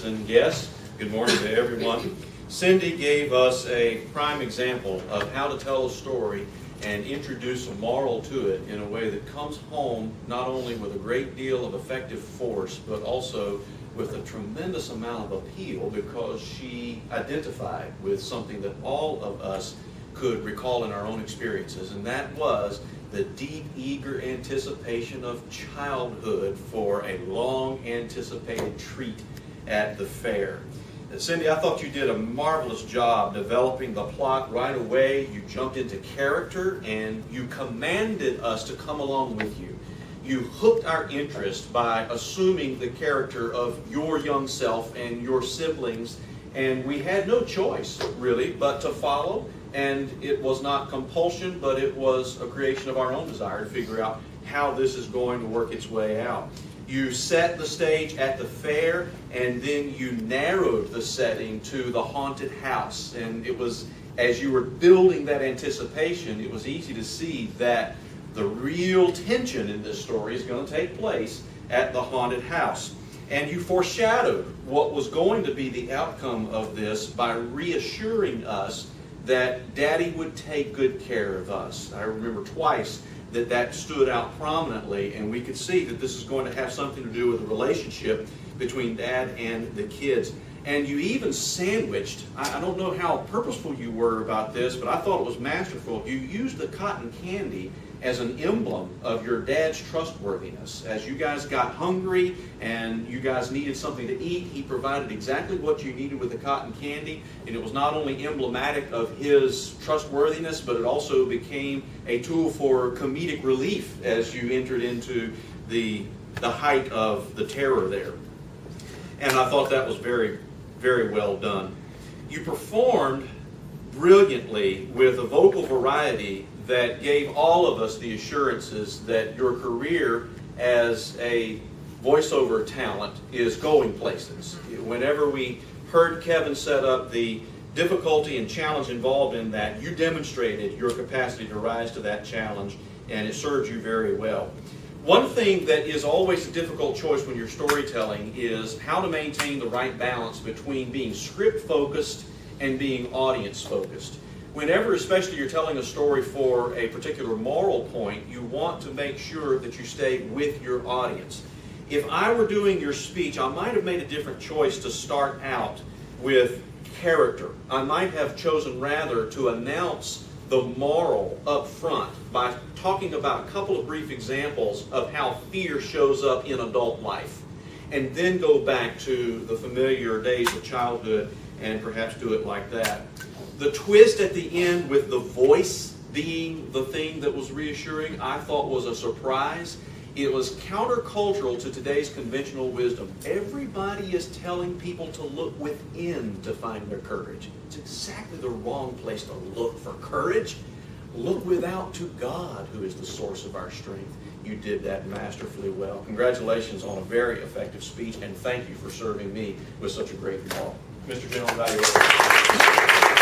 and guests. Good morning to everyone. Cindy gave us a prime example of how to tell a story and introduce a moral to it in a way that comes home not only with a great deal of effective force, but also with a tremendous amount of appeal, because she identified with something that all of us could recall in our own experiences, and that was the deep, eager anticipation of childhood for a long-anticipated treat at the fair. Cindy, I thought you did a marvelous job developing the plot right away. You jumped into character and you commanded us to come along with you. You hooked our interest by assuming the character of your young self and your siblings, and we had no choice, really, but to follow. And it was not compulsion, but it was a creation of our own desire to figure out how this is going to work its way out. You set the stage at the fair, and then you narrowed the setting to the haunted house. And it was, as you were building that anticipation, it was easy to see that the real tension in this story is going to take place at the haunted house. And you foreshadowed what was going to be the outcome of this by reassuring us that Daddy would take good care of us. I remember twice that stood out prominently, and we could see that this is going to have something to do with the relationship between Dad and the kids. And you even sandwiched, I don't know how purposeful you were about this, but I thought it was masterful. You used the cotton candy as an emblem of your dad's trustworthiness. As you guys got hungry and you guys needed something to eat, he provided exactly what you needed with the cotton candy. And it was not only emblematic of his trustworthiness, but it also became a tool for comedic relief as you entered into the height of the terror there. And I thought that was very, very well done. You performed brilliantly with a vocal variety that gave all of us the assurances that your career as a voiceover talent is going places. Whenever we heard Kevin set up the difficulty and challenge involved in that, you demonstrated your capacity to rise to that challenge, and it served you very well. One thing that is always a difficult choice when you're storytelling is how to maintain the right balance between being script-focused and being audience-focused. Whenever, especially, you're telling a story for a particular moral point, you want to make sure that you stay with your audience. If I were doing your speech, I might have made a different choice to start out with character. I might have chosen rather to announce the moral up front by talking about a couple of brief examples of how fear shows up in adult life, and then go back to the familiar days of childhood and perhaps do it like that. The twist at the end with the voice being the thing that was reassuring, I thought was a surprise. It was countercultural to today's conventional wisdom. Everybody is telling people to look within to find their courage. It's exactly the wrong place to look for courage. Look without to God, who is the source of our strength. You did that masterfully well. Congratulations on a very effective speech, and thank you for serving me with such a great call. Mr. General Evaluator.